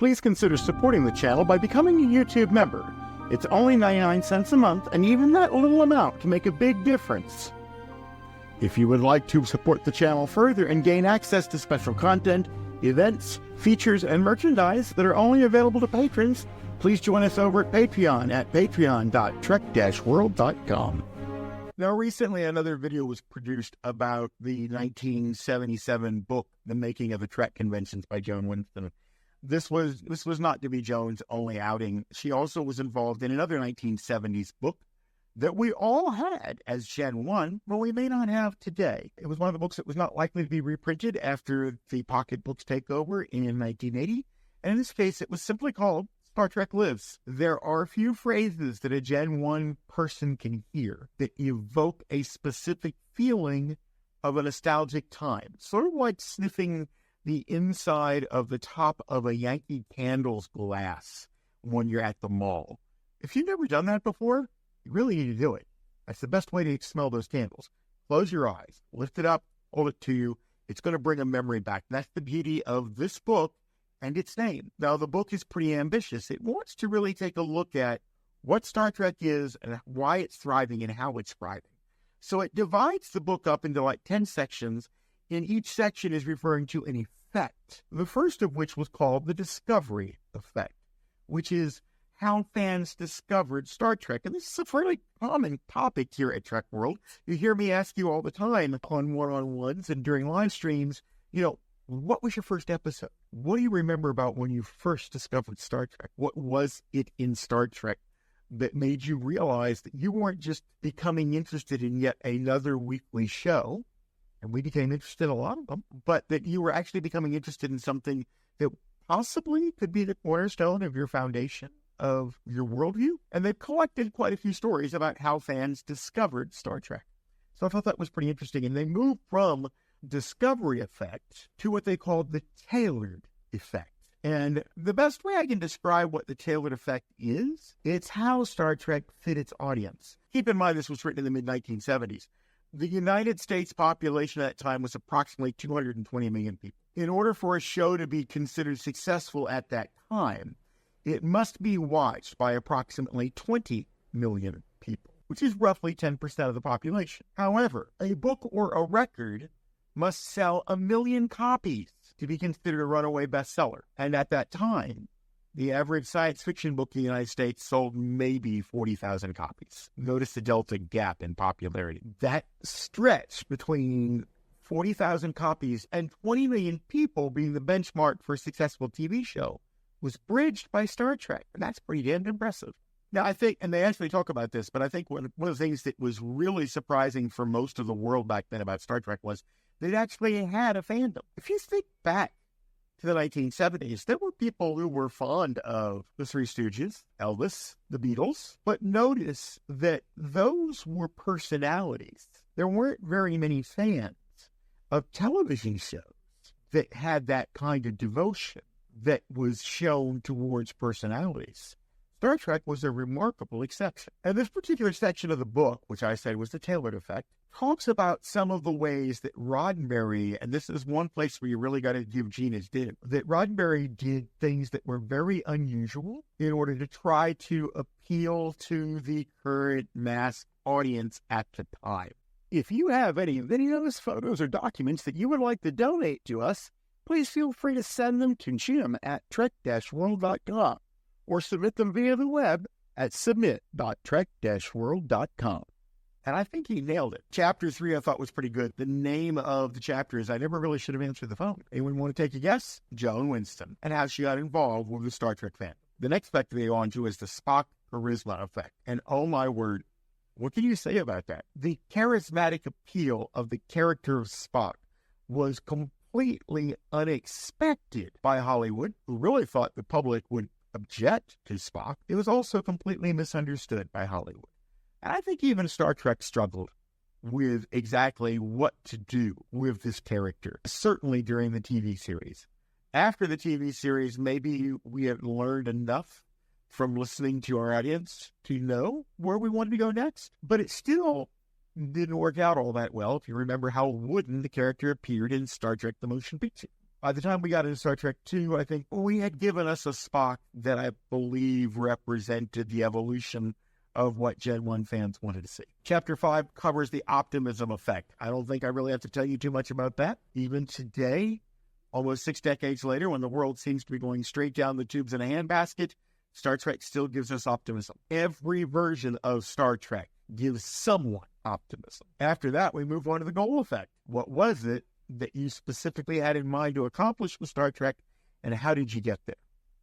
please consider supporting the channel by becoming a YouTube member. It's only 99 cents a month, and even that little amount can make a big difference. If you would like to support the channel further and gain access to special content, events, features, and merchandise that are only available to patrons, please join us over at Patreon at patreon.trek-world.com. Now, recently another video was produced about the 1977 book, The Making of a Trek Conventions by Joan Winston. This was not to be Joan's only outing. She also was involved in another 1970s book that we all had as Gen 1, but we may not have today. It was one of the books that was not likely to be reprinted after the Pocket Books takeover in 1980, and in this case it was simply called Star Trek Lives. There are a few phrases that a Gen 1 person can hear that evoke a specific feeling of a nostalgic time, sort of like sniffing the inside of the top of a Yankee Candle's glass when you're at the mall. If you've never done that before, you really need to do it. That's the best way to smell those candles. Close your eyes, lift it up, hold it to you. It's going to bring a memory back. That's the beauty of this book and its name. Now, the book is pretty ambitious. It wants to really take a look at what Star Trek is and why it's thriving and how it's thriving. So it divides the book up into like 10 sections, and each section is referring to an effect. The first of which was called the Discovery Effect, which is how fans discovered Star Trek. And this is a fairly common topic here at Trek World. You hear me ask you all the time on one-on-ones and during live streams, what was your first episode? What do you remember about when you first discovered Star Trek? What was it in Star Trek that made you realize that you weren't just becoming interested in yet another weekly show, and we became interested in a lot of them, but that you were actually becoming interested in something that possibly could be the cornerstone of your foundation, of your worldview? And they've collected quite a few stories about how fans discovered Star Trek. So I thought that was pretty interesting. And they moved from Discovery Effect to what they called the Tailored Effect. And the best way I can describe what the Tailored Effect is, it's how Star Trek fit its audience. Keep in mind, this was written in the mid-1970s. The United States population at that time was approximately 220 million people. In order for a show to be considered successful at that time, it must be watched by approximately 20 million people, which is roughly 10% of the population. However, a book or a record must sell 1 million copies to be considered a runaway bestseller. And at that time, the average science fiction book in the United States sold maybe 40,000 copies. Notice the delta gap in popularity. That stretch between 40,000 copies and 20 million people being the benchmark for a successful TV show was bridged by Star Trek. And that's pretty damn impressive. Now, I think, and they actually talk about this, but I think one of the things that was really surprising for most of the world back then about Star Trek was that it actually had a fandom. If you think back to the 1970s, there were people who were fond of the Three Stooges, Elvis, the Beatles, but notice that those were personalities. There weren't very many fans of television shows that had that kind of devotion that was shown towards personalities. Star Trek was a remarkable exception. And this particular section of the book, which I said was the Tailored Effect, talks about some of the ways that Roddenberry, and this is one place where you really got to give Gene his due, that Roddenberry did things that were very unusual in order to try to appeal to the current mass audience at the time. If you have any videos, photos, or documents that you would like to donate to us, please feel free to send them to Jim at trek-world.com or submit them via the web at submit.trek-world.com. And I think he nailed it. Chapter 3 I thought was pretty good. The name of the chapter is I Never Really Should Have Answered the Phone. Anyone want to take a guess? Joan Winston, and how she got involved with the Star Trek fandom. The next effect they go on to is the Spock Charisma Effect. And oh my word, what can you say about that? The charismatic appeal of the character of Spock was completely unexpected by Hollywood, who really thought the public would object to Spock. It was also completely misunderstood by Hollywood. And I think even Star Trek struggled with exactly what to do with this character, certainly during the TV series. After the TV series, maybe we had learned enough from listening to our audience to know where we wanted to go next. But it still didn't work out all that well, if you remember how wooden the character appeared in Star Trek The Motion Picture. By the time we got into Star Trek II, I think we had given us a Spock that I believe represented the evolution of what Gen 1 fans wanted to see. Chapter 5 covers the optimism effect. I don't think I really have to tell you too much about that. Even today, almost 6 decades later, when the world seems to be going straight down the tubes in a handbasket, Star Trek still gives us optimism. Every version of Star Trek gives someone optimism. After that, we move on to the goal effect. What was it that you specifically had in mind to accomplish with Star Trek, and how did you get there?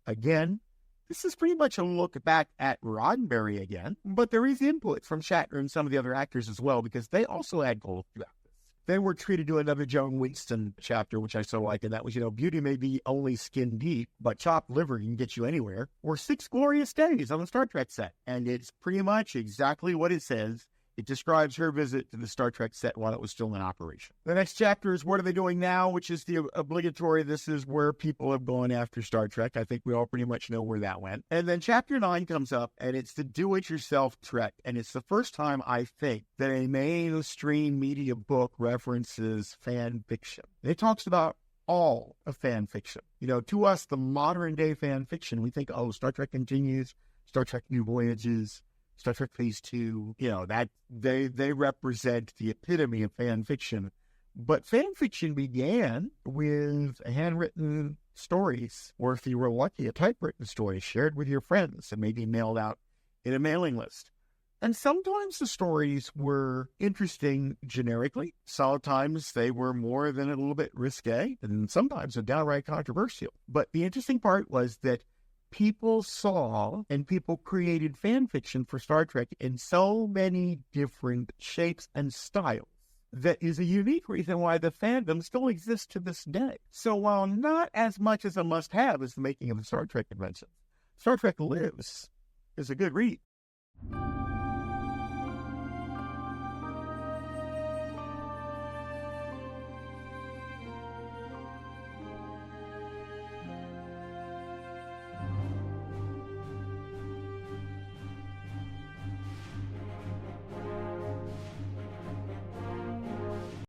Again, this is pretty much a look back at Roddenberry again, but there is input from Shatner and some of the other actors as well, because they also had goals throughout this. They were treated to another Joan Winston chapter, which I so like, and that was, beauty may be only skin deep, but chopped liver can get you anywhere, or 6 glorious days on the Star Trek set. And it's pretty much exactly what it says. It describes her visit to the Star Trek set while it was still in operation. The next chapter is What Are They Doing Now, which is the obligatory, this is where people have gone after Star Trek. I think we all pretty much know where that went. And then chapter 9 comes up, and it's the do-it-yourself Trek. And it's the first time, I think, that a mainstream media book references fan fiction. It talks about all of fan fiction. To us, the modern-day fan fiction, we think, Star Trek Continues, Star Trek New Voyages, Star Trek Phase 2, that they represent the epitome of fan fiction. But fan fiction began with handwritten stories, or if you were lucky, a typewritten story shared with your friends and maybe mailed out in a mailing list. And sometimes the stories were interesting generically. Sometimes they were more than a little bit risque, and sometimes they're downright controversial. But the interesting part was that people saw and people created fan fiction for Star Trek in so many different shapes and styles. That is a unique reason why the fandom still exists to this day. So while not as much as a must-have as the making of the Star Trek convention, Star Trek lives is a good read.